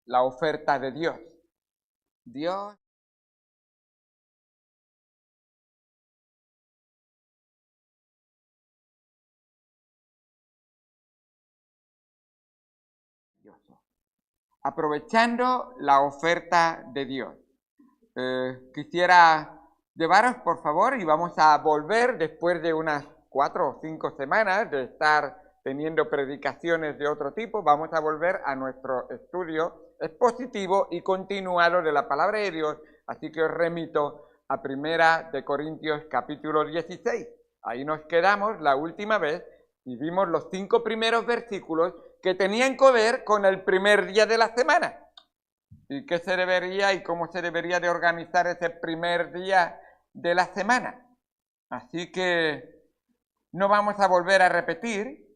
la oferta de Dios. Dios aprovechando la oferta de Dios. Quisiera llevaros, por favor, y vamos a volver después de unas 4 o 5 semanas de estar teniendo predicaciones de otro tipo, vamos a volver a nuestro estudio expositivo y continuado de la palabra de Dios, así que os remito a 1 de Corintios capítulo 16. Ahí nos quedamos la última vez y vimos los 5 primeros versículos que tenían que ver con el primer día de la semana. ¿Y qué se debería y cómo se debería de organizar ese primer día de la semana? Así que no vamos a volver a repetir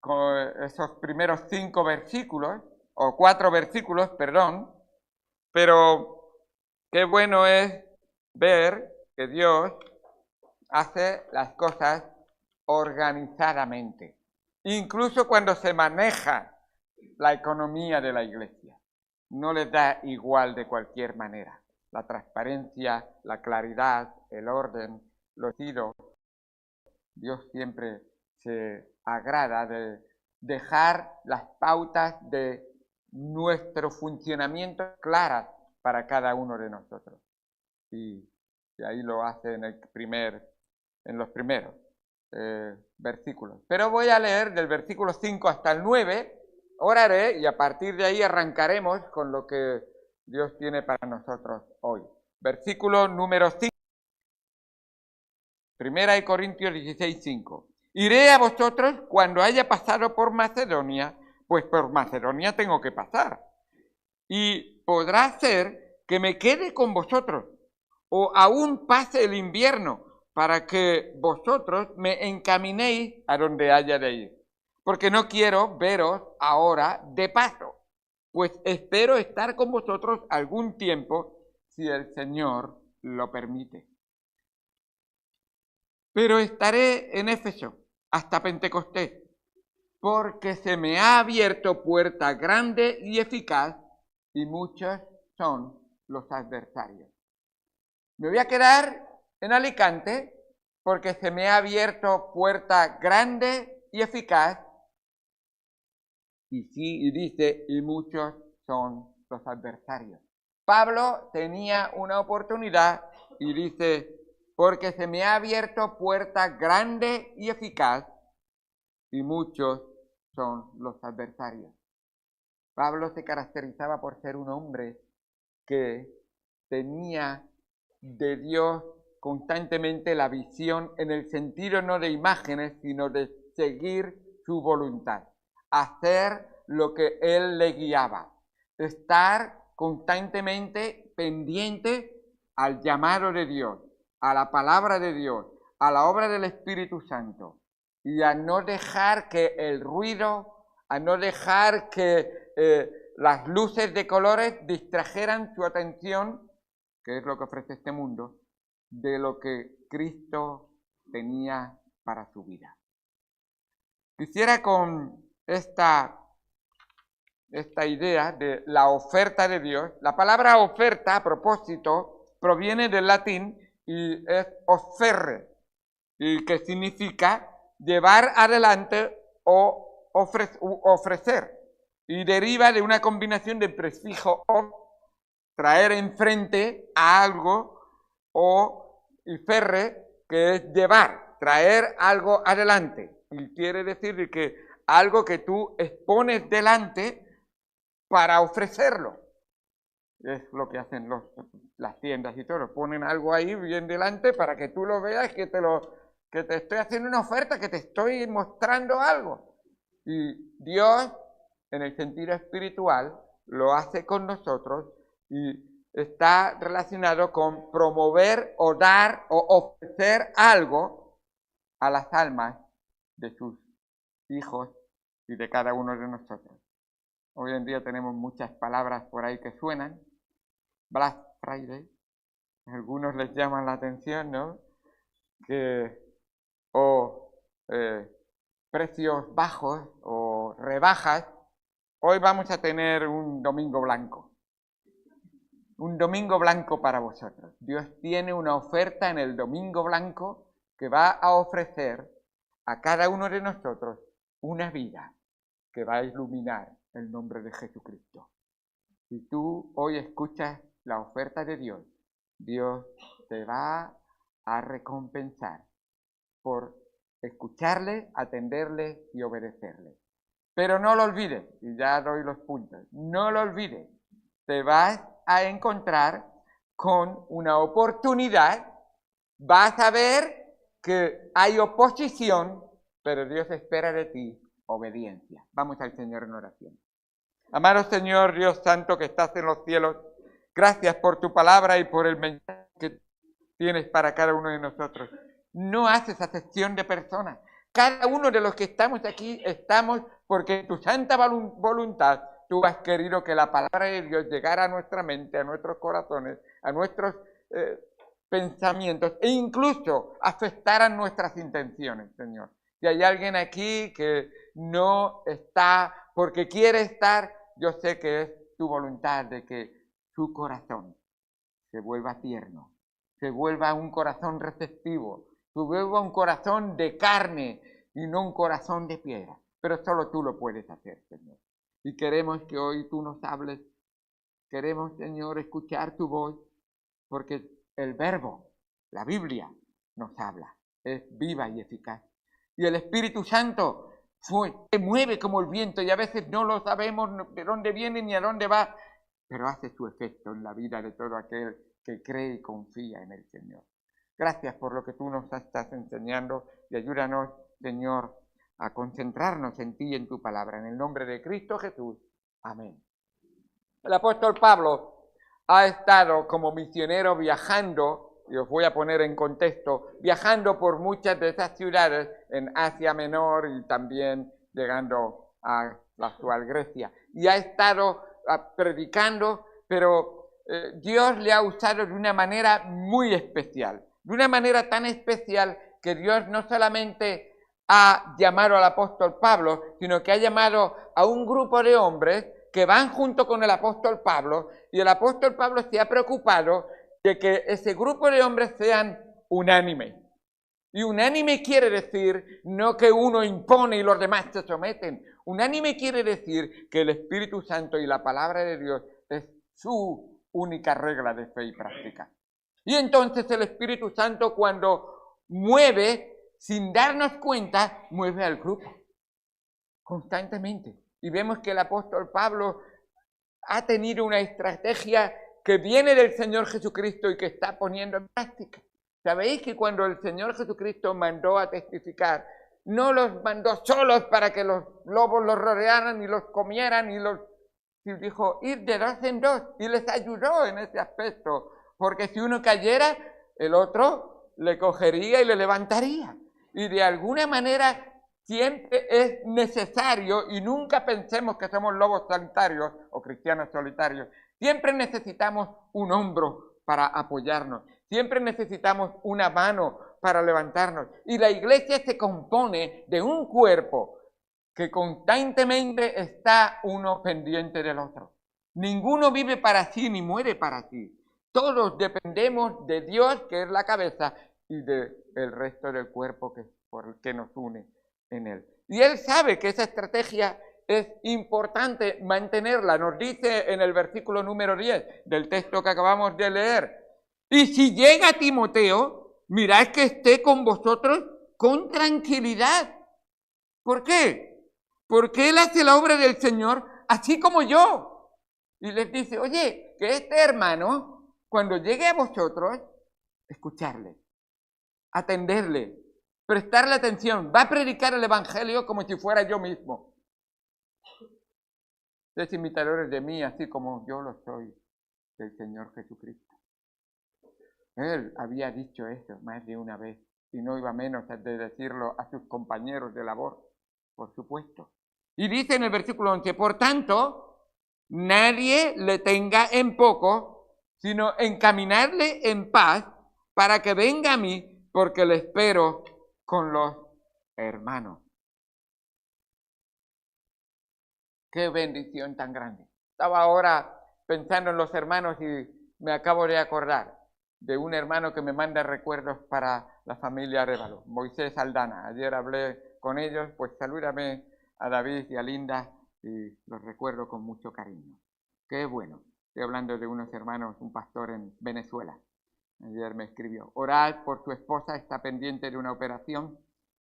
con esos primeros 5 versículos, o 4 versículos, perdón, pero qué bueno es ver que Dios hace las cosas organizadamente, incluso cuando se maneja la economía de la iglesia. No les da igual de cualquier manera. La transparencia, la claridad, el orden, lo sido. Dios siempre se agrada de dejar las pautas de nuestro funcionamiento claras para cada uno de nosotros. Y ahí lo hace en los primeros versículos. Pero voy a leer del versículo 5 hasta el 9, oraré y a partir de ahí arrancaremos con lo que Dios tiene para nosotros hoy. Versículo número 5. 1 Corintios 16, 5. Iré a vosotros cuando haya pasado por Macedonia, pues por Macedonia tengo que pasar. Y podrá ser que me quede con vosotros, o aún pase el invierno, para que vosotros me encaminéis a donde haya de ir. Porque no quiero veros ahora de paso, pues espero estar con vosotros algún tiempo, si el Señor lo permite. Pero estaré en Éfeso hasta Pentecostés, porque se me ha abierto puerta grande y eficaz, y muchos son los adversarios. Me voy a quedar en Alicante, porque se me ha abierto puerta grande y eficaz, y dice, y muchos son los adversarios. Pablo tenía una oportunidad y dice, porque se me ha abierto puerta grande y eficaz, y muchos son los adversarios. Pablo se caracterizaba por ser un hombre que tenía de Dios constantemente la visión en el sentido no de imágenes, sino de seguir su voluntad, hacer lo que Él le guiaba, estar constantemente pendiente al llamado de Dios, a la palabra de Dios, a la obra del Espíritu Santo, y a no dejar que el ruido, a no dejar que las luces de colores distrajeran su atención, que es lo que ofrece este mundo, de lo que Cristo tenía para su vida. Quisiera con esta idea de la oferta de Dios, la palabra oferta, a propósito, proviene del latín y es offerre, y que significa llevar adelante o ofrecer, y deriva de una combinación del prefijo o, traer enfrente a algo, o y ferre, que es llevar, traer algo adelante. Y quiere decir que algo que tú expones delante para ofrecerlo. Es lo que hacen las tiendas y todo. Ponen algo ahí bien delante para que tú lo veas, que te estoy haciendo una oferta, que te estoy mostrando algo. Y Dios, en el sentido espiritual, lo hace con nosotros y está relacionado con promover o dar o ofrecer algo a las almas de sus hijos y de cada uno de nosotros. Hoy en día tenemos muchas palabras por ahí que suenan. Black Friday, algunos les llaman la atención, ¿no? O precios bajos o rebajas, Hoy vamos a tener un domingo blanco. Un domingo blanco para vosotros. Dios tiene una oferta en el domingo blanco que va a ofrecer a cada uno de nosotros una vida que va a iluminar el nombre de Jesucristo. Si tú hoy escuchas la oferta de Dios, Dios te va a recompensar por escucharle, atenderle y obedecerle. Pero no lo olvides, y ya doy los puntos, no lo olvides, te vas a encontrar con una oportunidad, vas a ver que hay oposición, pero Dios espera de ti obediencia. Vamos al Señor en oración. Amado Señor, Dios Santo que estás en los cielos, gracias por tu palabra y por el mensaje que tienes para cada uno de nosotros. No haces acepción de personas. Cada uno de los que estamos aquí estamos porque en tu santa voluntad tú has querido que la palabra de Dios llegara a nuestra mente, a nuestros corazones, a nuestros pensamientos e incluso afectaran nuestras intenciones, Señor. Si hay alguien aquí que no está porque quiere estar, yo sé que es tu voluntad de que su corazón se vuelva tierno, se vuelva un corazón receptivo, se vuelva un corazón de carne y no un corazón de piedra. Pero solo tú lo puedes hacer, Señor. Y queremos que hoy tú nos hables. Queremos, Señor, escuchar tu voz, porque el verbo, la Biblia, nos habla. Es viva y eficaz. Y el Espíritu Santo se mueve como el viento y a veces no lo sabemos de dónde viene ni a dónde va, pero hace su efecto en la vida de todo aquel que cree y confía en el Señor. Gracias por lo que tú nos estás enseñando y ayúdanos, Señor, a concentrarnos en ti y en tu palabra. En el nombre de Cristo Jesús. Amén. El apóstol Pablo ha estado como misionero viajando, y os voy a poner en contexto, viajando por muchas de esas ciudades en Asia Menor y también llegando a la actual Grecia. Y ha estado predicando, pero Dios le ha usado de una manera muy especial. De una manera tan especial que Dios no solamente ha llamado al apóstol Pablo, sino que ha llamado a un grupo de hombres que van junto con el apóstol Pablo, y el apóstol Pablo se ha preocupado de que ese grupo de hombres sean unánimes. Y unánime quiere decir no que uno impone y los demás se someten. Unánime quiere decir que el Espíritu Santo y la palabra de Dios es su única regla de fe y práctica. Y entonces el Espíritu Santo, cuando mueve, sin darnos cuenta, mueve al grupo constantemente. Y vemos que el apóstol Pablo ha tenido una estrategia que viene del Señor Jesucristo y que está poniendo en práctica. ¿Sabéis que cuando el Señor Jesucristo mandó a testificar, no los mandó solos para que los lobos los rodearan y los comieran y dijo, ir de dos en dos, y les ayudó en ese aspecto, porque si uno cayera, el otro le cogería y le levantaría. Y de alguna manera siempre es necesario, y nunca pensemos que somos lobos solitarios o cristianos solitarios, siempre necesitamos un hombro para apoyarnos, siempre necesitamos una mano para levantarnos. Y la iglesia se compone de un cuerpo que constantemente está uno pendiente del otro. Ninguno vive para sí ni muere para sí. Todos dependemos de Dios, que es la cabeza, y del resto del cuerpo que nos une en él. Y él sabe que esa estrategia es importante mantenerla. Nos dice en el versículo número 10 del texto que acabamos de leer. Y si llega Timoteo, mirad que esté con vosotros con tranquilidad. ¿Por qué? Porque él hace la obra del Señor así como yo. Y les dice, oye, que este hermano, cuando llegue a vosotros, escucharle, atenderle, prestarle atención, va a predicar el Evangelio como si fuera yo mismo. Ustedes imitadores de mí, así como yo lo soy del Señor Jesucristo. Él había dicho eso más de una vez, y no iba menos de decirlo a sus compañeros de labor, por supuesto. Y dice en el versículo 11, por tanto, nadie le tenga en poco, sino encaminarle en paz para que venga a mí, porque le espero con los hermanos. Qué bendición tan grande. Estaba ahora pensando en los hermanos y me acabo de acordar de un hermano que me manda recuerdos para la familia Arévalo, Moisés Aldana. Ayer hablé con ellos, pues salúdame a David y a Linda y los recuerdo con mucho cariño. Qué bueno. Estoy hablando de unos hermanos, un pastor en Venezuela. Ayer me escribió, orad por su esposa, está pendiente de una operación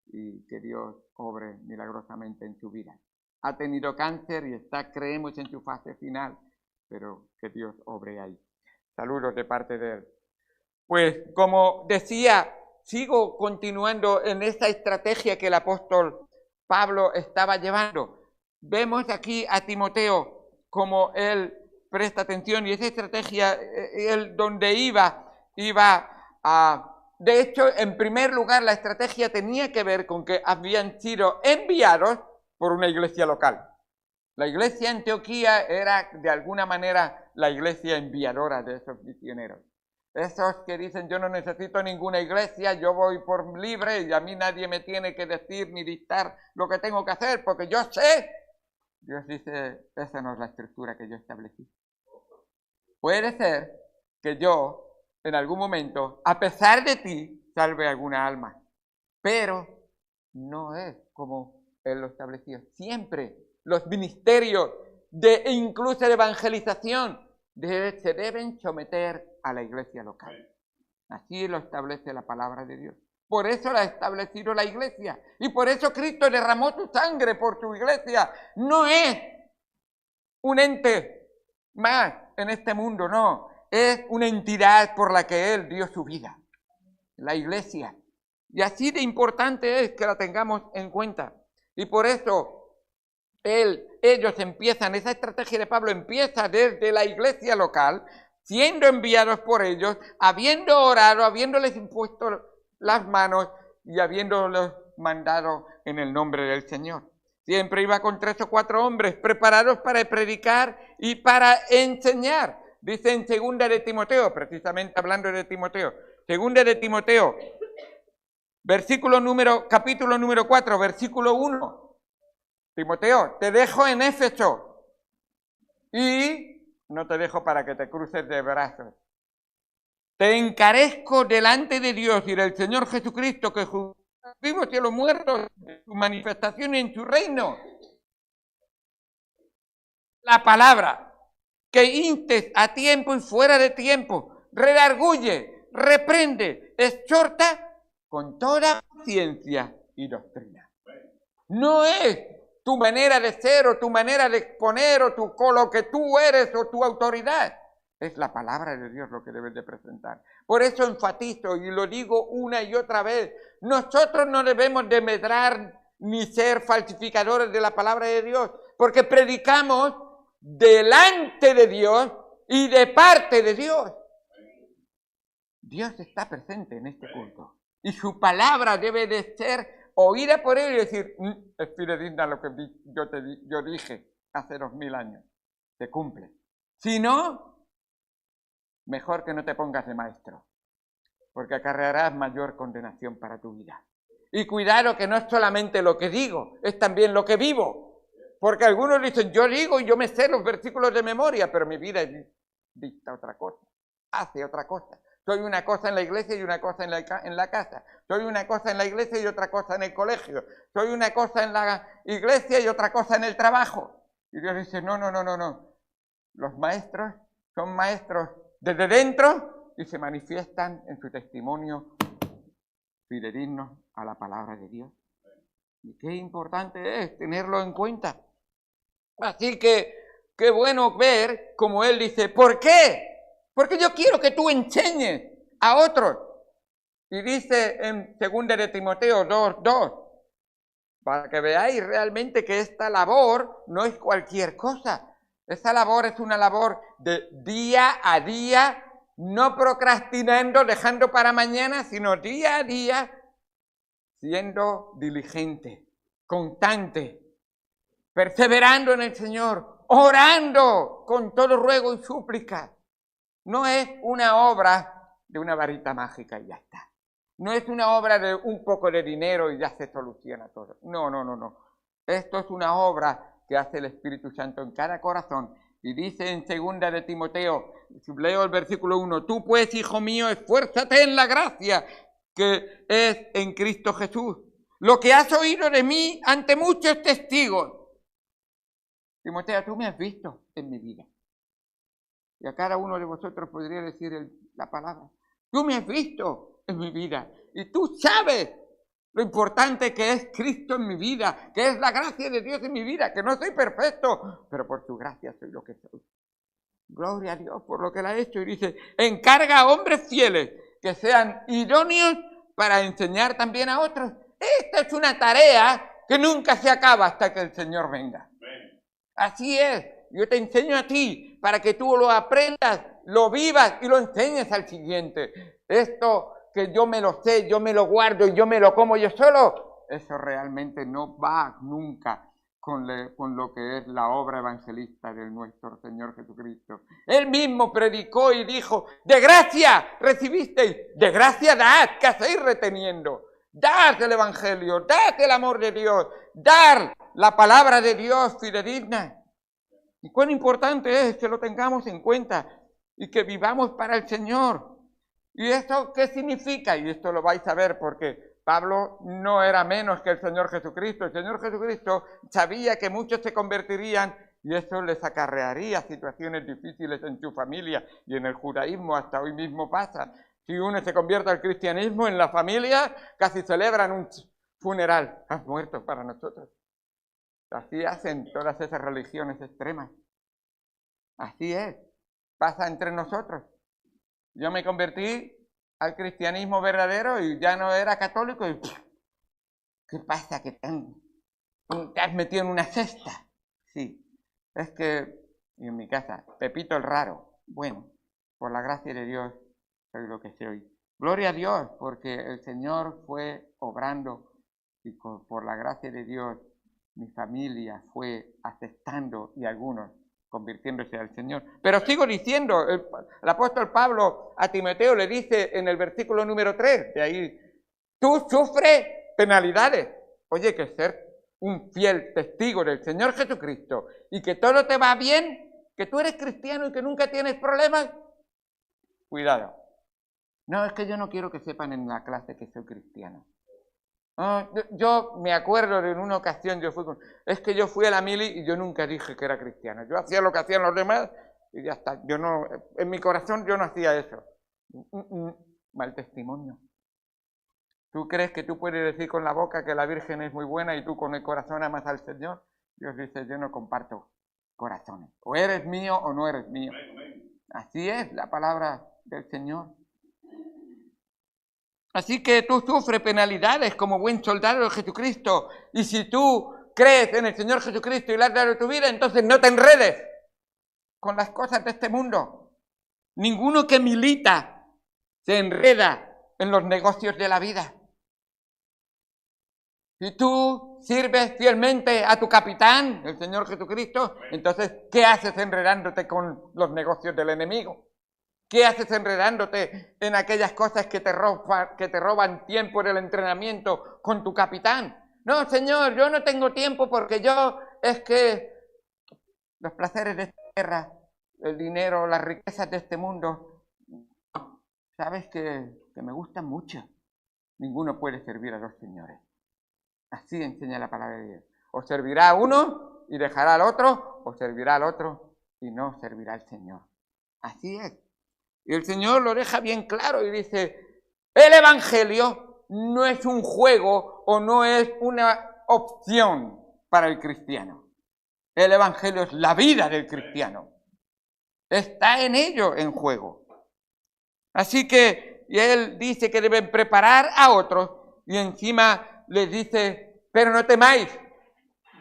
y que Dios obre milagrosamente en su vida. Ha tenido cáncer y está, creemos, en su fase final, pero que Dios obre ahí. Saludos de parte de él. Pues como decía, sigo continuando en esta estrategia que el apóstol Pablo estaba llevando. Vemos aquí a Timoteo como él presta atención y esa estrategia, él donde iba a... De hecho, en primer lugar, la estrategia tenía que ver con que habían sido enviados por una iglesia local. La iglesia de Antioquía era, de alguna manera, la iglesia enviadora de esos misioneros. Esos que dicen, yo no necesito ninguna iglesia, yo voy por libre y a mí nadie me tiene que decir ni dictar lo que tengo que hacer, porque yo sé. Dios dice, esa no es la estructura que yo establecí. Puede ser que yo, en algún momento, a pesar de ti, salve alguna alma. Pero no es como Él lo estableció. Siempre los ministerios incluso de evangelización se deben someter a la iglesia local. Así lo establece la palabra de Dios. Por eso la ha establecido la iglesia. Y por eso Cristo derramó su sangre por su iglesia. No es un ente más en este mundo, no. Es una entidad por la que Él dio su vida. La iglesia. Y así de importante es que la tengamos en cuenta. Y por eso ellos empiezan, esa estrategia de Pablo empieza desde la iglesia local, siendo enviados por ellos, habiendo orado, habiéndoles impuesto las manos y habiéndolos mandado en el nombre del Señor. Siempre iba con 3 o 4 hombres preparados para predicar y para enseñar. Dice en 2 de Timoteo, precisamente hablando de Timoteo, 2 de Timoteo, capítulo número 4, versículo 1. Timoteo, te dejo en Éfeso y no te dejo para que te cruces de brazos. Te encarezco delante de Dios y del Señor Jesucristo, que juzga a los vivos y a los muertos, en su manifestación y en su reino. La palabra, que instes a tiempo y fuera de tiempo, redarguye, reprende, exhorta con toda paciencia y doctrina. No es tu manera de ser o tu manera de exponer o lo que tú eres o tu autoridad. Es la palabra de Dios lo que debes de presentar. Por eso enfatizo y lo digo una y otra vez. Nosotros no debemos de medrar ni ser falsificadores de la palabra de Dios, porque predicamos delante de Dios y de parte de Dios. Dios está presente en este culto y su palabra debe de ser oída por él y decir, es fidedigna lo que yo dije hace 2000 años. Se cumple. Si no, mejor que no te pongas de maestro, porque acarrearás mayor condenación para tu vida. Y cuidado que no es solamente lo que digo, es también lo que vivo. Porque algunos dicen, yo digo y yo me sé los versículos de memoria, pero mi vida dicta otra cosa, hace otra cosa. Soy una cosa en la iglesia y una cosa en la casa. Soy una cosa en la iglesia y otra cosa en el colegio. Soy una cosa en la iglesia y otra cosa en el trabajo. Y Dios dice, no. Los maestros son maestros desde dentro y se manifiestan en su testimonio fidedignos a la palabra de Dios. Y qué importante es tenerlo en cuenta. Así que, qué bueno ver como él dice, ¿por qué? Porque yo quiero que tú enseñes a otros. Y dice en 2 de Timoteo 2:2, para que veáis realmente que esta labor no es cualquier cosa. Esta labor es una labor de día a día, no procrastinando, dejando para mañana, sino día a día, siendo diligente, constante, perseverando en el Señor, orando con todo ruego y súplica. No es una obra de una varita mágica y ya está. No es una obra de un poco de dinero y ya se soluciona todo. No. Esto es una obra que hace el Espíritu Santo en cada corazón. Y dice en 2 de Timoteo, leo el versículo 1, tú pues, hijo mío, esfuérzate en la gracia que es en Cristo Jesús. Lo que has oído de mí ante muchos testigos. Timoteo, tú me has visto en mi vida. Y a cada uno de vosotros podría decir la palabra. Tú me has visto en mi vida. Y tú sabes lo importante que es Cristo en mi vida, que es la gracia de Dios en mi vida, que no soy perfecto, pero por su gracia soy lo que soy. Gloria a Dios por lo que Él ha hecho. Y dice, encarga a hombres fieles que sean idóneos para enseñar también a otros. Esta es una tarea que nunca se acaba hasta que el Señor venga. Así es. Yo te enseño a ti para que tú lo aprendas, lo vivas y lo enseñes al siguiente. Esto que yo me lo sé, yo me lo guardo y yo me lo como yo solo, eso realmente no va nunca con lo que es la obra evangelista de nuestro Señor Jesucristo. Él mismo predicó y dijo, de gracia recibisteis, de gracia dad, ¿qué hacéis reteniendo? Dad el Evangelio, dad el amor de Dios, dar la palabra de Dios fidedigna. Y cuán importante es que lo tengamos en cuenta y que vivamos para el Señor. ¿Y esto qué significa? Y esto lo vais a ver porque Pablo no era menos que el Señor Jesucristo. El Señor Jesucristo sabía que muchos se convertirían y eso les acarrearía situaciones difíciles en su familia y en el judaísmo hasta hoy mismo pasa. Si uno se convierte al cristianismo en la familia, casi celebran un funeral. Has muerto para nosotros. Así hacen todas esas religiones extremas. Así es. Pasa entre nosotros. Yo me convertí al cristianismo verdadero y ya no era católico. Y, ¿qué pasa? ¿Que te has metido en una cesta? Sí. Es que en mi casa, Pepito el raro. Bueno, por la gracia de Dios soy lo que soy. Gloria a Dios, porque el Señor fue obrando y por la gracia de Dios mi familia fue aceptando y algunos convirtiéndose al Señor. Pero sigo diciendo, el apóstol Pablo a Timoteo le dice en el versículo número 3, de ahí, tú sufres penalidades. Oye, que ser un fiel testigo del Señor Jesucristo y que todo te va bien, que tú eres cristiano y que nunca tienes problemas, cuidado. No, es que yo no quiero que sepan en la clase que soy cristiano. Yo me acuerdo de en una ocasión, es que yo fui a la mili y yo nunca dije que era cristiano. Yo hacía lo que hacían los demás y ya está. Yo no, en mi corazón yo no hacía eso. Mal testimonio. ¿Tú crees que tú puedes decir con la boca que la Virgen es muy buena y tú con el corazón amas al Señor? Dios dice, yo no comparto corazones. O eres mío o no eres mío. Así es la palabra del Señor. Así que tú sufres penalidades como buen soldado de Jesucristo. Y si tú crees en el Señor Jesucristo y le has dado tu vida, entonces no te enredes con las cosas de este mundo. Ninguno que milita se enreda en los negocios de la vida. Si tú sirves fielmente a tu capitán, el Señor Jesucristo, entonces, ¿qué haces enredándote con los negocios del enemigo? ¿Qué haces enredándote en aquellas cosas que te roban tiempo del entrenamiento con tu capitán? No, Señor, yo no tengo tiempo porque es que los placeres de esta tierra, el dinero, las riquezas de este mundo, sabes que me gustan mucho. Ninguno puede servir a dos señores. Así enseña la palabra de Dios. O servirá a uno y dejará al otro, o servirá al otro y no servirá al Señor. Así es. Y el Señor lo deja bien claro y dice, el Evangelio no es un juego o no es una opción para el cristiano. El Evangelio es la vida del cristiano. Está en ello en juego. Así que y él dice que deben preparar a otros y encima les dice, pero no temáis,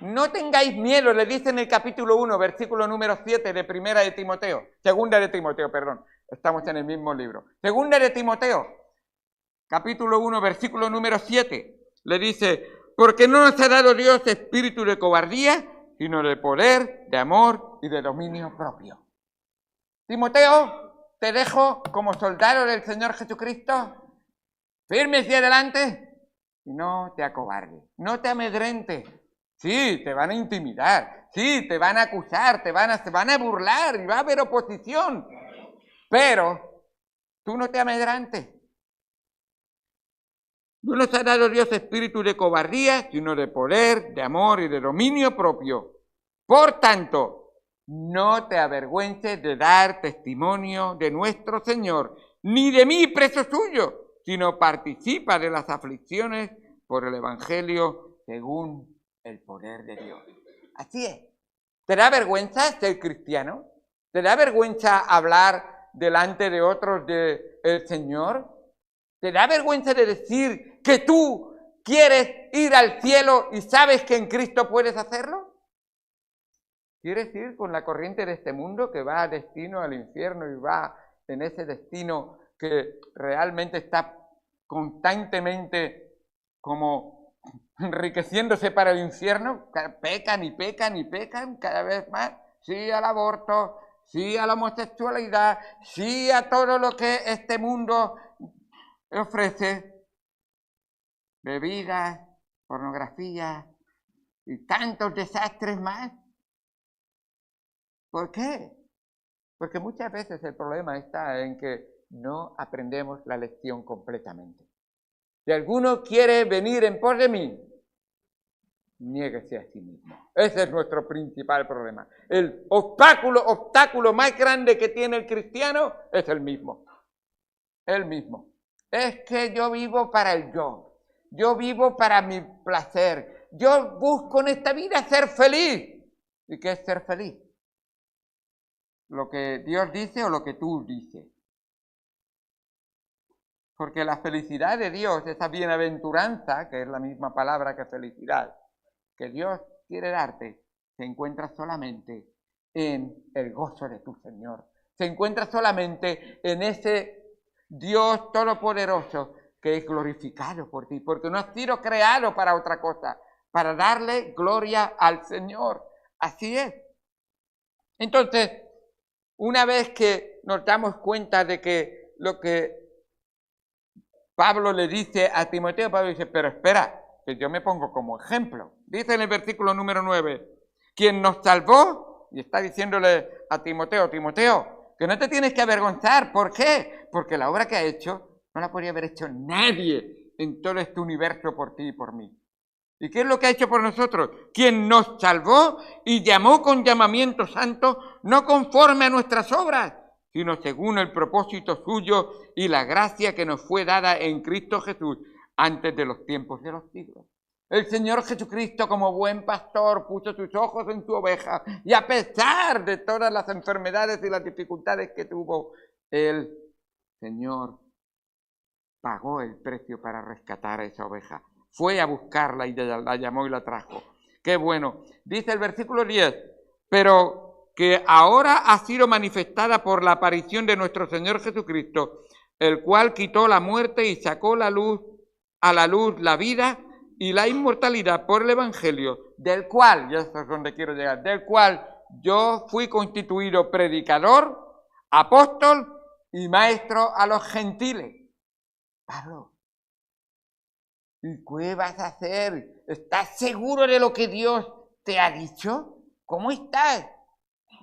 no tengáis miedo, le dice en el capítulo 1, versículo número 7 de Segunda de Timoteo, perdón. Estamos en el mismo libro. Segunda de Timoteo, capítulo 1, versículo número 7, le dice, porque no nos ha dado Dios espíritu de cobardía, sino de poder, de amor y de dominio propio. Timoteo, te dejo como soldado del Señor Jesucristo, firme hacia adelante y no te acobardes, no te amedrentes, Sí, te van a intimidar. Sí, te van a acusar, se van a burlar y va a haber oposición. Pero tú no te amedrantes. No nos ha dado Dios espíritu de cobardía, sino de poder, de amor y de dominio propio. Por tanto, no te avergüences de dar testimonio de nuestro Señor, ni de mí, preso suyo, sino participa de las aflicciones por el Evangelio según el poder de Dios. Así es. ¿Te da vergüenza ser cristiano? ¿Te da vergüenza hablar delante de otros del Señor? ¿Te da vergüenza de decir que tú quieres ir al cielo y sabes que en Cristo puedes hacerlo? ¿Quieres ir con la corriente de este mundo que va a destino al infierno y va en ese destino que realmente está constantemente como enriqueciéndose para el infierno? Pecan y pecan y pecan cada vez más. Sí al aborto, sí a la homosexualidad, sí a todo lo que este mundo ofrece, bebidas, pornografía y tantos desastres más. ¿Por qué? Porque muchas veces el problema está en que no aprendemos la lección completamente. Si alguno quiere venir en pos de mí, niéguese a sí mismo. Ese es nuestro principal problema. El obstáculo más grande que tiene el cristiano es el mismo. El mismo. Es que yo vivo para el yo vivo para mi placer, yo busco en esta vida ser feliz. ¿Y qué es ser feliz? ¿Lo que Dios dice o lo que tú dices? Porque la felicidad de Dios, esa bienaventuranza, que es la misma palabra que felicidad, que Dios quiere darte, se encuentra solamente en el gozo de tu Señor. Se encuentra solamente en ese Dios todopoderoso que es glorificado por ti, porque no has sido creado para otra cosa, para darle gloria al Señor. Así es. Entonces, una vez que nos damos cuenta de que lo que Pablo le dice a Timoteo, Pablo dice, pero espera, que yo me pongo como ejemplo. Dice en el versículo número 9, quien nos salvó, y está diciéndole a Timoteo, Timoteo, que no te tienes que avergonzar. ¿Por qué? Porque la obra que ha hecho no la podría haber hecho nadie en todo este universo por ti y por mí. ¿Y qué es lo que ha hecho por nosotros? Quien nos salvó y llamó con llamamiento santo, no conforme a nuestras obras, sino según el propósito suyo y la gracia que nos fue dada en Cristo Jesús antes de los tiempos de los siglos. El Señor Jesucristo, como buen pastor, puso sus ojos en su oveja y a pesar de todas las enfermedades y las dificultades que tuvo, el Señor pagó el precio para rescatar a esa oveja. Fue a buscarla y la llamó y la trajo. Qué bueno. Dice el versículo 10, pero que ahora ha sido manifestada por la aparición de nuestro Señor Jesucristo, el cual quitó la muerte y sacó a la luz la vida y la inmortalidad por el Evangelio, del cual, y eso es donde quiero llegar, del cual yo fui constituido predicador, apóstol y maestro a los gentiles. Pablo, ¿y qué vas a hacer? ¿Estás seguro de lo que Dios te ha dicho? ¿Cómo estás?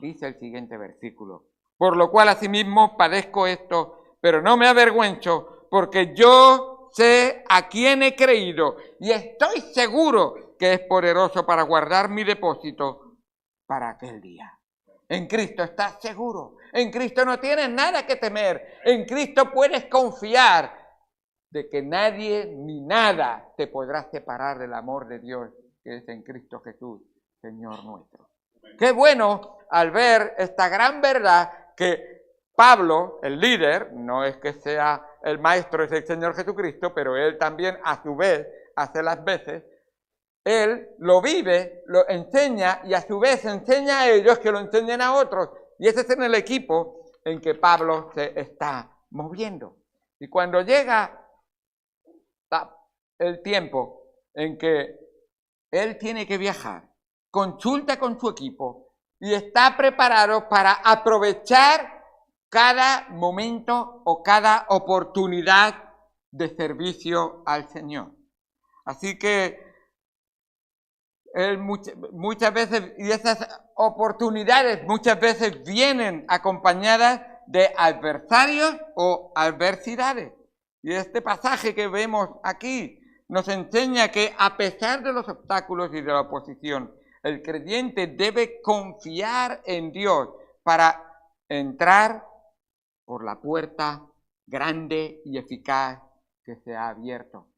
Dice el siguiente versículo. Por lo cual asimismo padezco esto, pero no me avergüenzo, porque yo sé a quién he creído y estoy seguro que es poderoso para guardar mi depósito para aquel día. En Cristo estás seguro. En Cristo no tienes nada que temer. En Cristo puedes confiar de que nadie ni nada te podrá separar del amor de Dios que es en Cristo Jesús, Señor nuestro. Qué bueno al ver esta gran verdad que Pablo, el líder, no es que sea el maestro, es el Señor Jesucristo, pero él también a su vez hace las veces, él lo vive, lo enseña y a su vez enseña a ellos que lo enseñen a otros. Y ese es en el equipo en que Pablo se está moviendo. Y cuando llega el tiempo en que él tiene que viajar, consulta con su equipo y está preparado para aprovechar cada momento o cada oportunidad de servicio al Señor. Así que muchas veces, y esas oportunidades muchas veces vienen acompañadas de adversarios o adversidades. Y este pasaje que vemos aquí nos enseña que a pesar de los obstáculos y de la oposición, el creyente debe confiar en Dios para entrar por la puerta grande y eficaz que se ha abierto.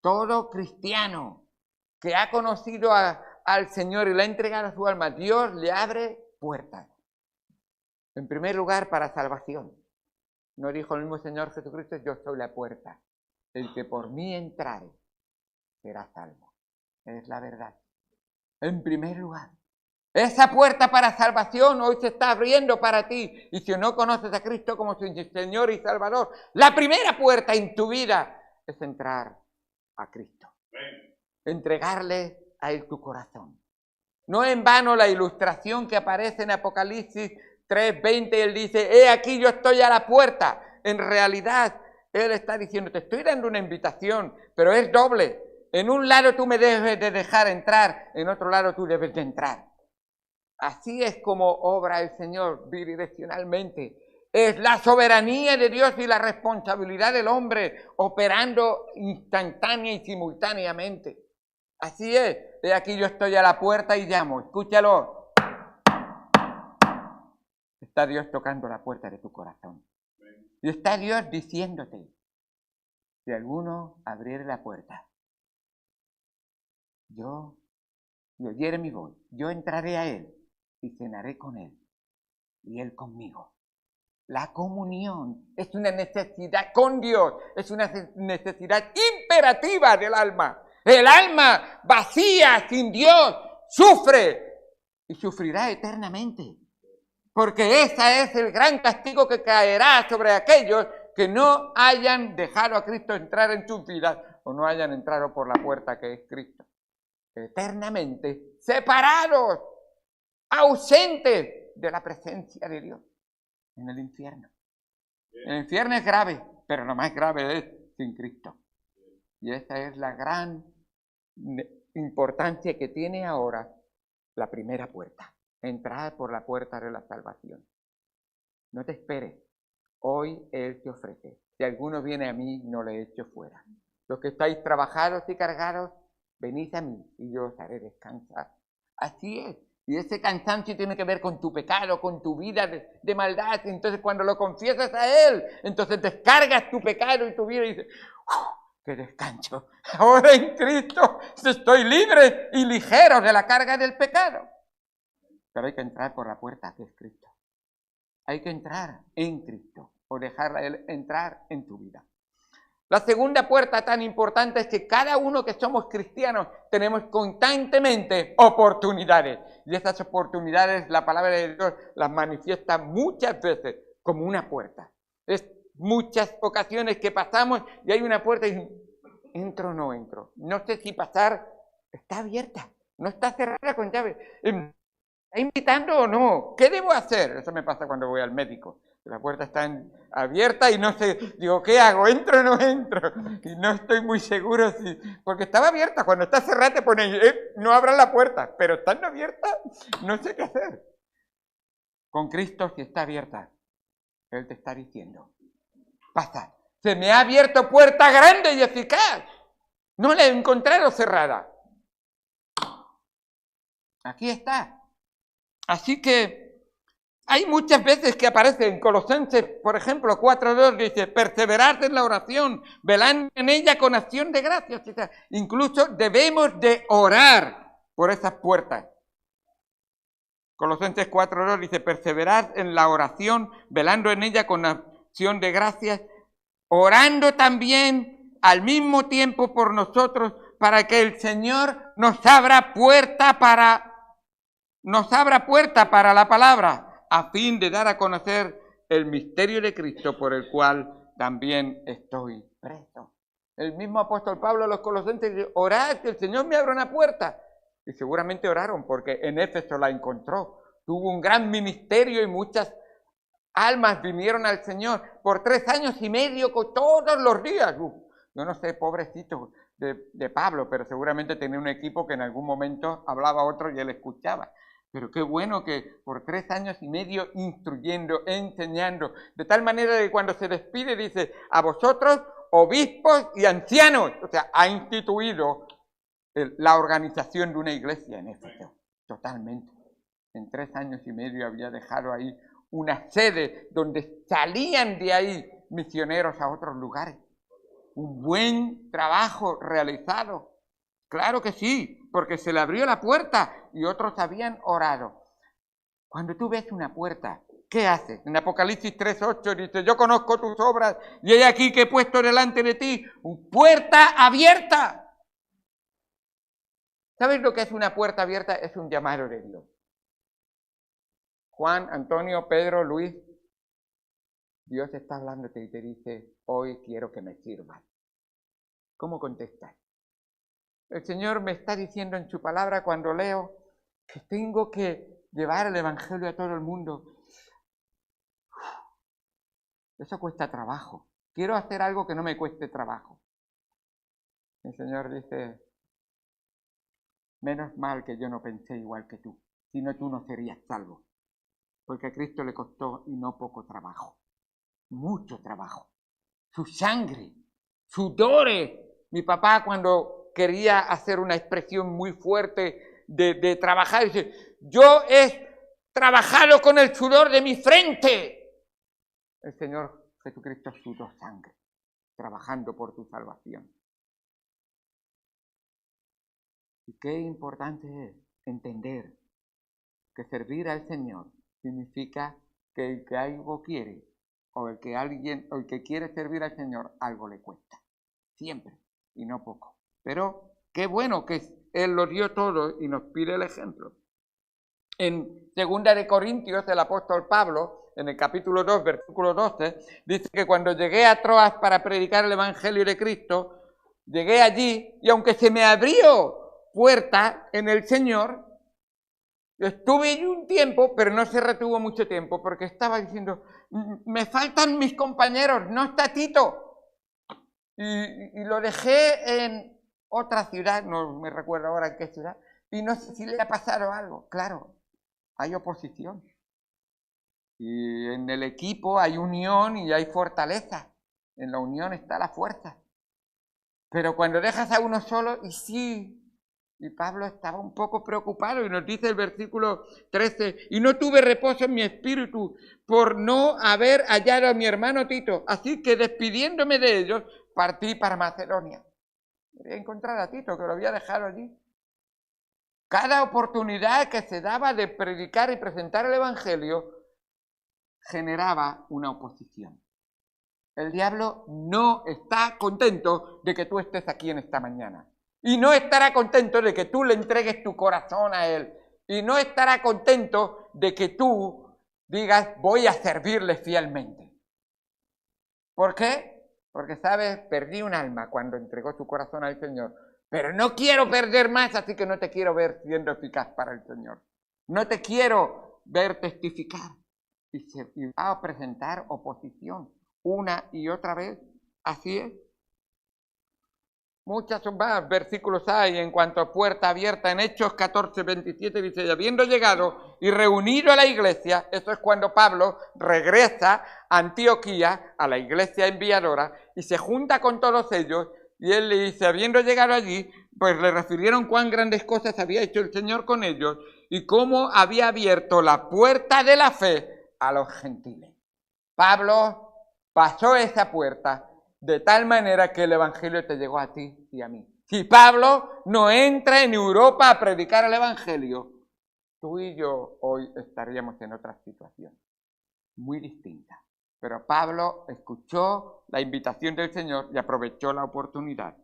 Todo cristiano que ha conocido al Señor y le ha entregado su alma, Dios le abre puertas. En primer lugar, para salvación. ¿No dijo el mismo Señor Jesucristo? Yo soy la puerta. El que por mí entrare será salvo. Es la verdad. En primer lugar. Esa puerta para salvación hoy se está abriendo para ti. Y si no conoces a Cristo como su Señor y Salvador, la primera puerta en tu vida es entrar a Cristo. Entregarle a Él tu corazón. No en vano la ilustración que aparece en Apocalipsis 3:20, Él dice, he aquí yo estoy a la puerta. En realidad, Él está diciendo, te estoy dando una invitación, pero es doble. En un lado tú me debes de dejar entrar, en otro lado tú debes de entrar. Así es como obra el Señor bidireccionalmente. Es la soberanía de Dios y la responsabilidad del hombre operando instantánea y simultáneamente. Así es. De aquí yo estoy a la puerta y llamo. Escúchalo. Está Dios tocando la puerta de tu corazón. Y está Dios diciéndote, si alguno abriere la puerta, yo oyere mi voz, yo entraré a Él y cenaré con Él y Él conmigo. La comunión es una necesidad con Dios, es una necesidad imperativa del alma. El alma vacía sin Dios sufre y sufrirá eternamente. Porque ese es el gran castigo que caerá sobre aquellos que no hayan dejado a Cristo entrar en sus vidas o no hayan entrado por la puerta que es Cristo. Eternamente separados, ausentes de la presencia de Dios en el infierno. El infierno es grave, pero lo más grave es sin Cristo. Y esa es la gran importancia que tiene ahora la primera puerta. Entrar por la puerta de la salvación. No te esperes. Hoy Él te ofrece. Si alguno viene a mí, no le echo fuera. Los que estáis trabajados y cargados, venid a mí y yo os haré descansar. Así es. Y ese cansancio tiene que ver con tu pecado, con tu vida de maldad. Entonces cuando lo confiesas a Él, entonces descargas tu pecado y tu vida y dices, ¡qué descanso! Ahora en Cristo estoy libre y ligero de la carga del pecado. Pero hay que entrar por la puerta que es Cristo. Hay que entrar en Cristo o dejarle a Él entrar en tu vida. La segunda puerta tan importante es que cada uno que somos cristianos tenemos constantemente oportunidades. Y esas oportunidades, la palabra de Dios las manifiesta muchas veces como una puerta. Es muchas ocasiones que pasamos y hay una puerta y entro o no entro. No sé si pasar, está abierta, no está cerrada con llave. ¿Está invitando o no? ¿Qué debo hacer? Eso me pasa cuando voy al médico. La puerta está abierta y no sé, digo, ¿qué hago? ¿Entro o no entro? Y no estoy muy seguro si... Porque estaba abierta, cuando está cerrada te pone, no abran la puerta, pero estando abierta, no sé qué hacer. Con Cristo, si está abierta, Él te está diciendo, pasa, se me ha abierto puerta grande y eficaz. No la he encontrado cerrada. Aquí está. Así que hay muchas veces que aparece en Colosenses, por ejemplo, 4:2, dice, perseverad en la oración, velando en ella con acción de gracias. O sea, incluso debemos de orar por esas puertas. Colosenses 4:2 dice, perseverad en la oración, velando en ella con acción de gracias, orando también al mismo tiempo por nosotros, para que el Señor nos abra puerta para la palabra, a fin de dar a conocer el misterio de Cristo, por el cual también estoy preso. El mismo apóstol Pablo a los Colosenses dice, orad que el Señor me abra una puerta. Y seguramente oraron porque en Éfeso la encontró. Tuvo un gran ministerio y muchas almas vinieron al Señor por 3 años y medio, todos los días. Yo no sé, pobrecito de Pablo, pero seguramente tenía un equipo que en algún momento hablaba otro y él escuchaba. Pero qué bueno que por 3 años y medio instruyendo, enseñando, de tal manera que cuando se despide dice, a vosotros, obispos y ancianos. O sea, ha instituido la organización de una iglesia en Éfeso, totalmente. En 3 años y medio había dejado ahí una sede donde salían de ahí misioneros a otros lugares. Un buen trabajo realizado. Claro que sí, porque se le abrió la puerta y otros habían orado. Cuando tú ves una puerta, ¿qué haces? En Apocalipsis 3:8 dice, yo conozco tus obras y he aquí que he puesto delante de ti una puerta abierta. ¿Sabes lo que es una puerta abierta? Es un llamado de Dios. Juan, Antonio, Pedro, Luis, Dios está hablándote y te dice, hoy quiero que me sirvas. ¿Cómo contestas? El Señor me está diciendo en su palabra cuando leo que tengo que llevar el Evangelio a todo el mundo. Eso cuesta trabajo. Quiero hacer algo que no me cueste trabajo. El Señor dice, menos mal que yo no pensé igual que tú, si no tú no serías salvo. Porque a Cristo le costó y no poco trabajo. Mucho trabajo. Su sangre, sudores. Mi papá cuando quería hacer una expresión muy fuerte de trabajar, dice, yo he trabajado con el sudor de mi frente. El Señor Jesucristo sudó sangre, trabajando por tu salvación. Y qué importante es entender que servir al Señor significa que el que algo quiere, o el que quiere servir al Señor, algo le cuesta. Siempre, y no poco. Pero qué bueno que Él lo dio todo y nos pide el ejemplo. En 2 de Corintios, el apóstol Pablo, en el capítulo 2, versículo 12, dice que cuando llegué a Troas para predicar el Evangelio de Cristo, llegué allí y aunque se me abrió puerta en el Señor, estuve allí un tiempo, pero no se retuvo mucho tiempo, porque estaba diciendo, me faltan mis compañeros, no está Tito. Y lo dejé en otra ciudad, no me recuerdo ahora en qué ciudad, y no sé si le ha pasado algo. Claro, hay oposición. Y en el equipo hay unión y hay fortaleza. En la unión está la fuerza. Pero cuando dejas a uno solo, y sí, y Pablo estaba un poco preocupado y nos dice el versículo 13, y no tuve reposo en mi espíritu por no haber hallado a mi hermano Tito, así que despidiéndome de ellos, partí para Macedonia. Quería encontrar a Tito, que lo había dejado allí. Cada oportunidad que se daba de predicar y presentar el Evangelio generaba una oposición. El diablo no está contento de que tú estés aquí en esta mañana. Y no estará contento de que tú le entregues tu corazón a Él. Y no estará contento de que tú digas, voy a servirle fielmente. ¿Por qué? Porque, ¿sabes? Perdí un alma cuando entregó su corazón al Señor. Pero no quiero perder más, así que no te quiero ver siendo eficaz para el Señor. No te quiero ver testificar. Y va a presentar oposición una y otra vez. Así es. Muchos más versículos hay en cuanto a puerta abierta. En Hechos 14:27 dice, y habiendo llegado y reunido a la iglesia, eso es cuando Pablo regresa a Antioquía, a la iglesia enviadora, y se junta con todos ellos, y él le dice, habiendo llegado allí, pues le refirieron cuán grandes cosas había hecho el Señor con ellos, y cómo había abierto la puerta de la fe a los gentiles. Pablo pasó esa puerta, de tal manera que el Evangelio te llegó a ti y a mí. Si Pablo no entra en Europa a predicar el Evangelio, tú y yo hoy estaríamos en otra situación, muy distinta. Pero Pablo escuchó la invitación del Señor y aprovechó la oportunidad.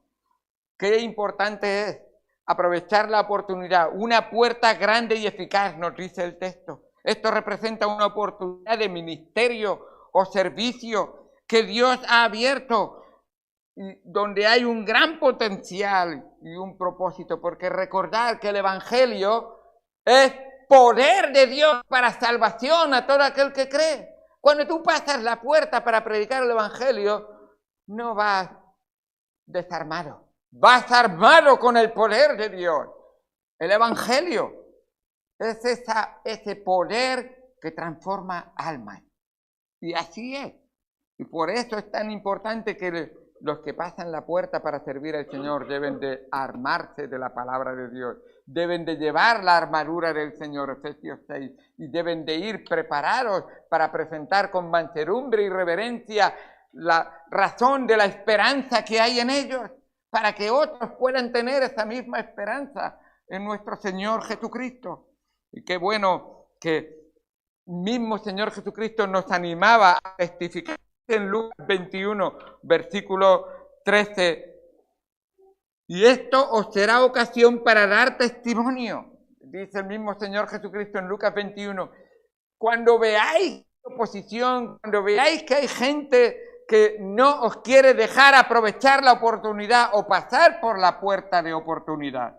Qué importante es aprovechar la oportunidad. Una puerta grande y eficaz, nos dice el texto. Esto representa una oportunidad de ministerio o servicio que Dios ha abierto, donde hay un gran potencial y un propósito, porque recordar que el Evangelio es poder de Dios para salvación a todo aquel que cree. Cuando tú pasas la puerta para predicar el Evangelio, no vas desarmado. Vas armado con el poder de Dios. El Evangelio es ese poder que transforma almas. Y así es. Y por eso es tan importante que los que pasan la puerta para servir al Señor deben de armarse de la palabra de Dios. Deben de llevar la armadura del Señor, Efesios 6, y deben de ir preparados para presentar con mansedumbre y reverencia la razón de la esperanza que hay en ellos, para que otros puedan tener esa misma esperanza en nuestro Señor Jesucristo. Y qué bueno que mismo Señor Jesucristo nos animaba a testificar en Lucas 21, versículo 13. Y esto os será ocasión para dar testimonio, dice el mismo Señor Jesucristo en Lucas 21. Cuando veáis oposición, cuando veáis que hay gente que no os quiere dejar aprovechar la oportunidad o pasar por la puerta de oportunidad,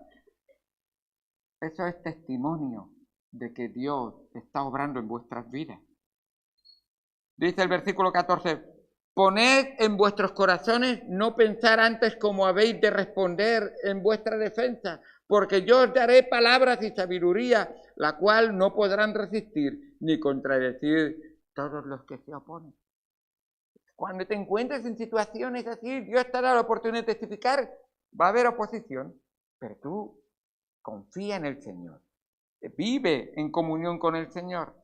eso es testimonio de que Dios está obrando en vuestras vidas. Dice el versículo 14, poned en vuestros corazones no pensar antes cómo habéis de responder en vuestra defensa, porque yo os daré palabras y sabiduría, la cual no podrán resistir ni contradecir todos los que se oponen. Cuando te encuentres en situaciones así, Dios te dará la oportunidad de testificar, va a haber oposición, pero tú confía en el Señor, vive en comunión con el Señor.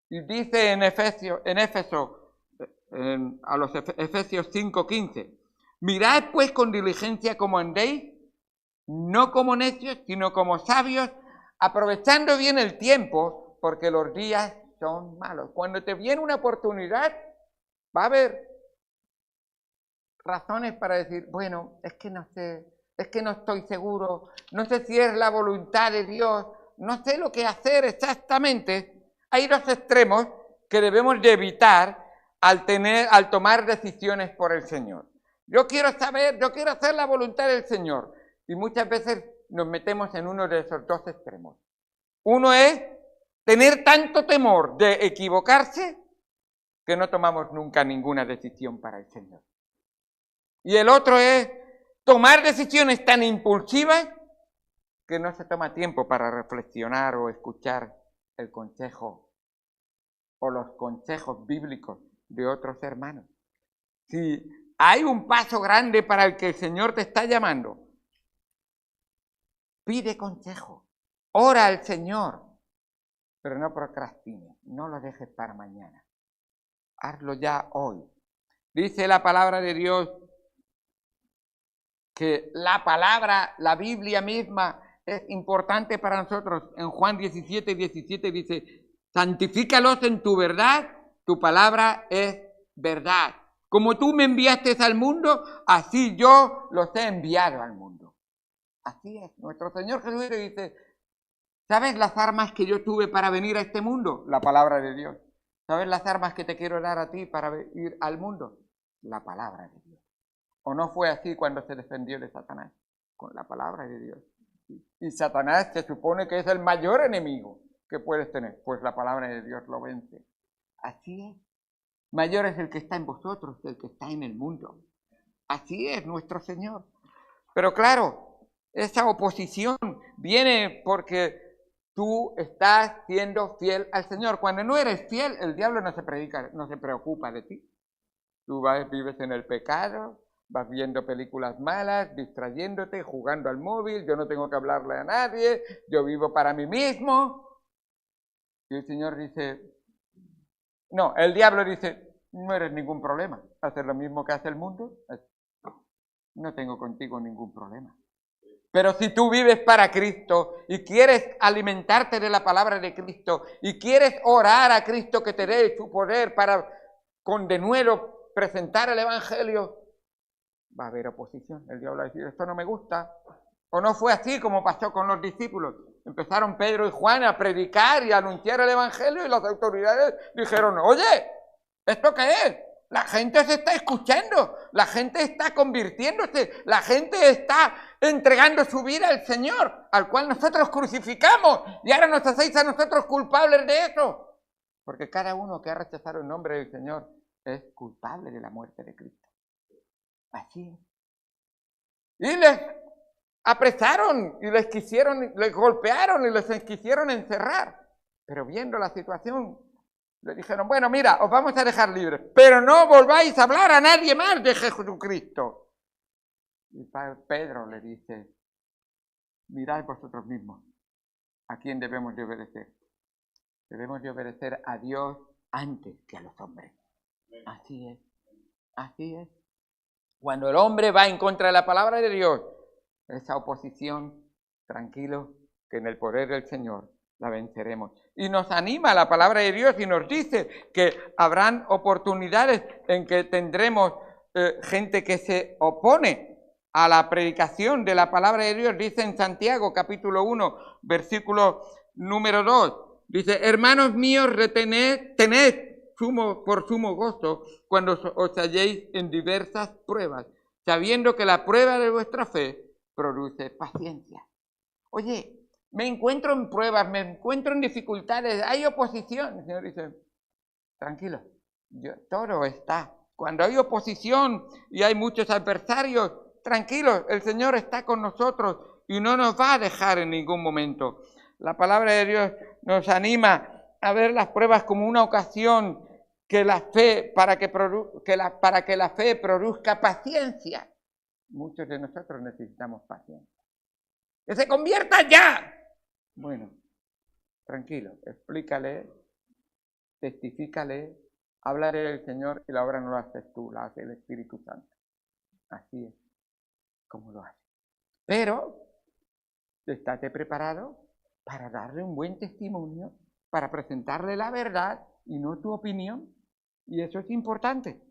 Y dice en Efesios 5:15, mirad pues con diligencia cómo andéis, no como necios, sino como sabios, aprovechando bien el tiempo, porque los días son malos. Cuando te viene una oportunidad, va a haber razones para decir, bueno, es que no sé, es que no estoy seguro, no sé si es la voluntad de Dios, no sé lo que hacer exactamente. Hay dos extremos que debemos de evitar al tomar decisiones por el Señor. Yo quiero hacer la voluntad del Señor. Y muchas veces nos metemos en uno de esos dos extremos. Uno es tener tanto temor de equivocarse que no tomamos nunca ninguna decisión para el Señor. Y el otro es tomar decisiones tan impulsivas que no se toma tiempo para reflexionar o escuchar el consejo o los consejos bíblicos de otros hermanos. Si hay un paso grande para el que el Señor te está llamando, pide consejo, ora al Señor, pero no procrastines, no lo dejes para mañana. Hazlo ya hoy. Dice la palabra de Dios que la Biblia misma es importante para nosotros. En Juan 17:17 dice, santifícalos en tu verdad, tu palabra es verdad. Como tú me enviaste al mundo, así yo los he enviado al mundo. Así es. Nuestro Señor Jesucristo dice, ¿sabes las armas que yo tuve para venir a este mundo? La palabra de Dios. ¿Sabes las armas que te quiero dar a ti para ir al mundo? La palabra de Dios. ¿O no fue así cuando se defendió de Satanás? Con la palabra de Dios. Y Satanás se supone que es el mayor enemigo que puedes tener. Pues la palabra de Dios lo vence. Así es. Mayor es el que está en vosotros que el que está en el mundo. Así es nuestro Señor. Pero claro, esa oposición viene porque tú estás siendo fiel al Señor. Cuando no eres fiel, el diablo no se preocupa de ti. Tú vives en el pecado, vas viendo películas malas, distrayéndote, jugando al móvil, yo no tengo que hablarle a nadie, yo vivo para mí mismo. Y el Señor dice, no, el diablo dice, no eres ningún problema, hacer lo mismo que hace el mundo, no tengo contigo ningún problema. Pero si tú vives para Cristo y quieres alimentarte de la palabra de Cristo y quieres orar a Cristo que te dé su poder para con denuedo presentar el Evangelio, va a haber oposición. El diablo va a decir, esto no me gusta. O no fue así como pasó con los discípulos. Empezaron Pedro y Juan a predicar y a anunciar el Evangelio y las autoridades dijeron, oye, ¿esto qué es? La gente se está escuchando, la gente está convirtiéndose, la gente está entregando su vida al Señor, al cual nosotros crucificamos, y ahora nos hacéis a nosotros culpables de eso. Porque cada uno que ha rechazado el nombre del Señor es culpable de la muerte de Cristo. Así es. y les apresaron y les golpearon y les quisieron encerrar. Pero viendo la situación, le dijeron, bueno, mira, os vamos a dejar libres, pero no volváis a hablar a nadie más de Jesucristo. Y Pedro le dice, mirad vosotros mismos a quién debemos de obedecer. Debemos de obedecer a Dios antes que a los hombres. Así es, así es. Cuando el hombre va en contra de la palabra de Dios, esa oposición, tranquilo, que en el poder del Señor la venceremos. Y nos anima la palabra de Dios y nos dice que habrán oportunidades en que tendremos gente que se opone a la predicación de la palabra de Dios. Dice en Santiago capítulo 1, versículo número 2, dice, hermanos míos, tened por sumo gozo cuando os halléis en diversas pruebas, sabiendo que la prueba de vuestra fe produce paciencia. Oye, me encuentro en pruebas, me encuentro en dificultades, hay oposición. El Señor dice, tranquilo, todo está. Cuando hay oposición y hay muchos adversarios, tranquilos, el Señor está con nosotros y no nos va a dejar en ningún momento. La palabra de Dios nos anima a ver las pruebas como una ocasión que la fe, para que la fe produzca paciencia. Muchos de nosotros necesitamos paciencia. ¡Que se convierta ya! Bueno, tranquilo, explícale, testifícale, háblale del Señor y la obra no la haces tú, la hace el Espíritu Santo. Así es como lo hace. Pero, estate preparado para darle un buen testimonio, para presentarle la verdad y no tu opinión. Y eso es importante.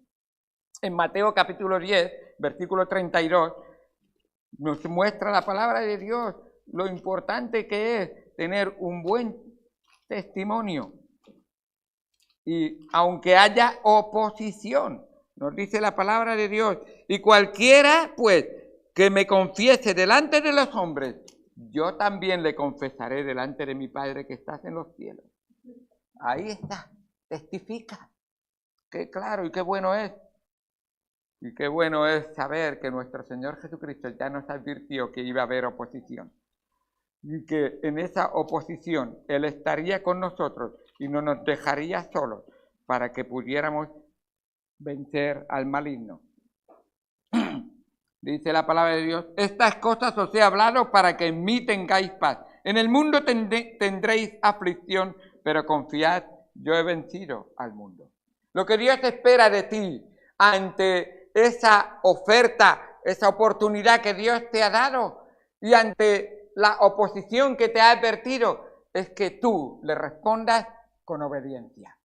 En Mateo capítulo 10, versículo 32, nos muestra la palabra de Dios lo importante que es tener un buen testimonio. Y aunque haya oposición, nos dice la palabra de Dios, y cualquiera, pues, que me confiese delante de los hombres, yo también le confesaré delante de mi Padre que estás en los cielos. Ahí está, testifica. Qué claro y qué bueno es. Y qué bueno es saber que nuestro Señor Jesucristo ya nos advirtió que iba a haber oposición. Y que en esa oposición Él estaría con nosotros y no nos dejaría solos para que pudiéramos vencer al maligno. Dice la palabra de Dios, estas cosas os he hablado para que en mí tengáis paz. En el mundo tendréis aflicción, pero confiad, yo he vencido al mundo. Lo que Dios espera de ti ante esa oferta, esa oportunidad que Dios te ha dado y ante la oposición que te ha advertido, es que tú le respondas con obediencia.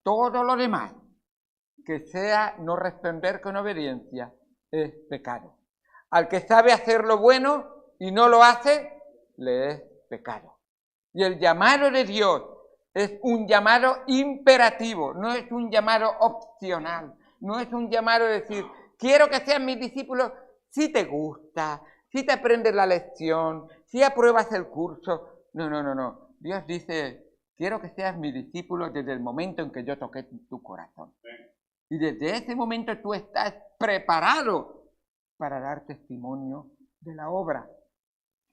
Todo lo demás que sea no responder con obediencia es pecado. Al que sabe hacer lo bueno y no lo hace, le es pecado. Y el llamado de Dios es un llamado imperativo, no es un llamado opcional, no es un llamado de decir, quiero que sean mis discípulos si te gusta, si te aprendes la lección, si apruebas el curso. No. Dios dice, quiero que seas mi discípulo desde el momento en que yo toqué tu corazón. Y desde ese momento tú estás preparado para dar testimonio de la obra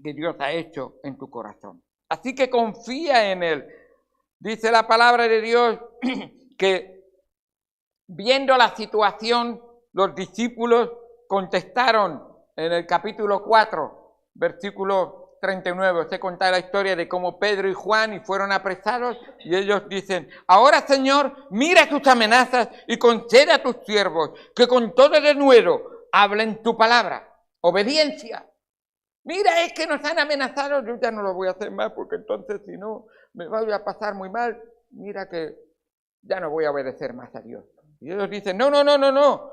que Dios ha hecho en tu corazón. Así que confía en Él. Dice la palabra de Dios que viendo la situación, los discípulos contestaron en el capítulo 4, versículo 39. Se cuenta la historia de cómo Pedro y Juan fueron apresados y ellos dicen, ahora Señor, mira sus amenazas y concede a tus siervos que con todo denuedo hablen tu palabra. Obediencia. Mira, es que nos han amenazado, yo ya no lo voy a hacer más porque entonces si no me voy a pasar muy mal. Mira que ya no voy a obedecer más a Dios. Y ellos dicen, no.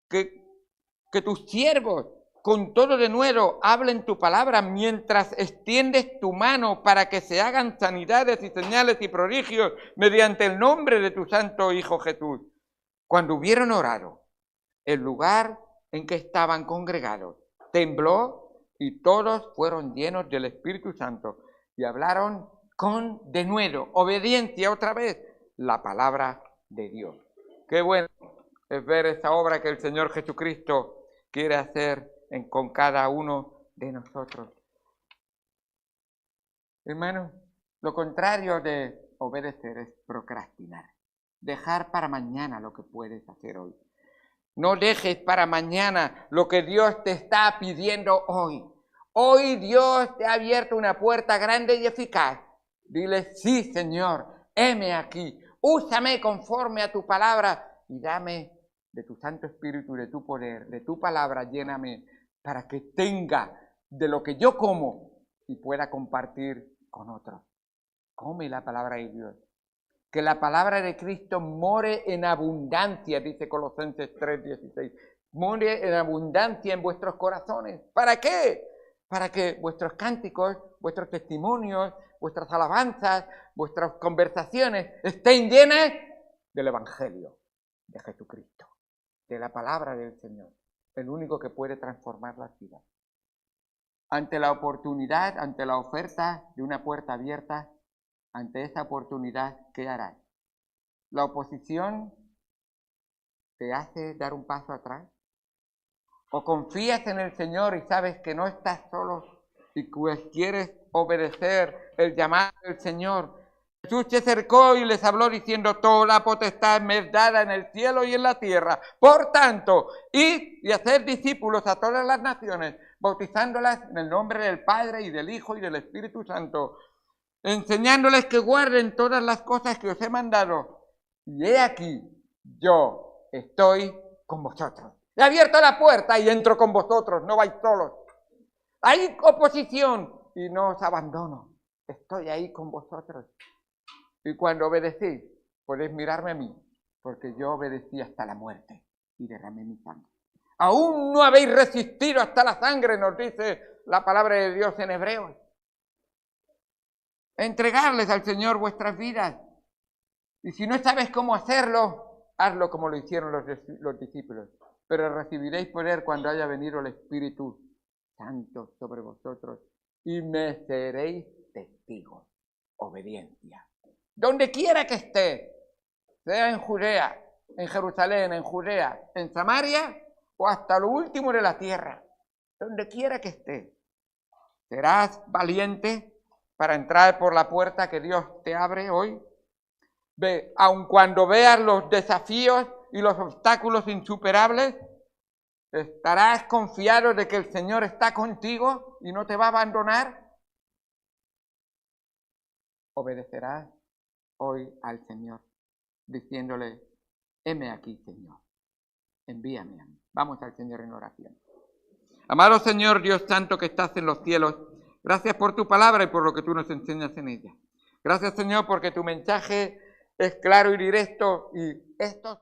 Que tus siervos con todo denuedo hablen tu palabra mientras extiendes tu mano para que se hagan sanidades y señales y prodigios mediante el nombre de tu santo Hijo Jesús. Cuando hubieron orado, el lugar en que estaban congregados tembló y todos fueron llenos del Espíritu Santo y hablaron con denuedo, obediencia otra vez, la palabra de Dios. Qué bueno es ver esa obra que el Señor Jesucristo quiere hacer con cada uno de nosotros. Hermanos, lo contrario de obedecer es procrastinar. Dejar para mañana lo que puedes hacer hoy. No dejes para mañana lo que Dios te está pidiendo hoy. Hoy Dios te ha abierto una puerta grande y eficaz. Dile, sí, Señor, heme aquí. Úsame conforme a tu palabra y dame de tu Santo Espíritu, de tu poder, de tu palabra, lléname para que tenga de lo que yo como y pueda compartir con otros. Come la palabra de Dios. Que la palabra de Cristo more en abundancia, dice Colosenses 3:16. More en abundancia en vuestros corazones. ¿Para qué? Para que vuestros cánticos, vuestros testimonios, vuestras alabanzas, vuestras conversaciones estén llenas del Evangelio de Jesucristo, de la palabra del Señor, el único que puede transformar las vidas. Ante la oportunidad, ante la oferta de una puerta abierta, ante esa oportunidad, ¿qué harás? ¿La oposición te hace dar un paso atrás? ¿O confías en el Señor y sabes que no estás solo y pues quieres obedecer el llamado del Señor? Jesús se acercó y les habló diciendo, toda la potestad me es dada en el cielo y en la tierra. Por tanto, id y haced discípulos a todas las naciones, bautizándolas en el nombre del Padre y del Hijo y del Espíritu Santo, enseñándoles que guarden todas las cosas que os he mandado. Y he aquí, yo estoy con vosotros. He abierto la puerta y entro con vosotros, no vais solos. Hay oposición y no os abandono. Estoy ahí con vosotros. Y cuando obedecéis, podéis mirarme a mí, porque yo obedecí hasta la muerte y derramé mi sangre. Aún no habéis resistido hasta la sangre, nos dice la palabra de Dios en Hebreos. Entregarles al Señor vuestras vidas. Y si no sabes cómo hacerlo, hazlo como lo hicieron los discípulos. Pero recibiréis poder cuando haya venido el Espíritu Santo sobre vosotros y me seréis testigos. Obediencia. Donde quiera que esté, sea en Judea, en Jerusalén, en Judea, en Samaria o hasta lo último de la tierra, donde quiera que esté, serás valiente para entrar por la puerta que Dios te abre hoy. Ve, aun cuando veas los desafíos y los obstáculos insuperables, estarás confiado de que el Señor está contigo y no te va a abandonar. Obedecerás hoy al Señor, diciéndole, heme aquí, Señor, envíame a mí. Vamos al Señor en oración. Amado Señor, Dios Santo que estás en los cielos, gracias por tu palabra y por lo que tú nos enseñas en ella. Gracias, Señor, porque tu mensaje es claro y directo y esto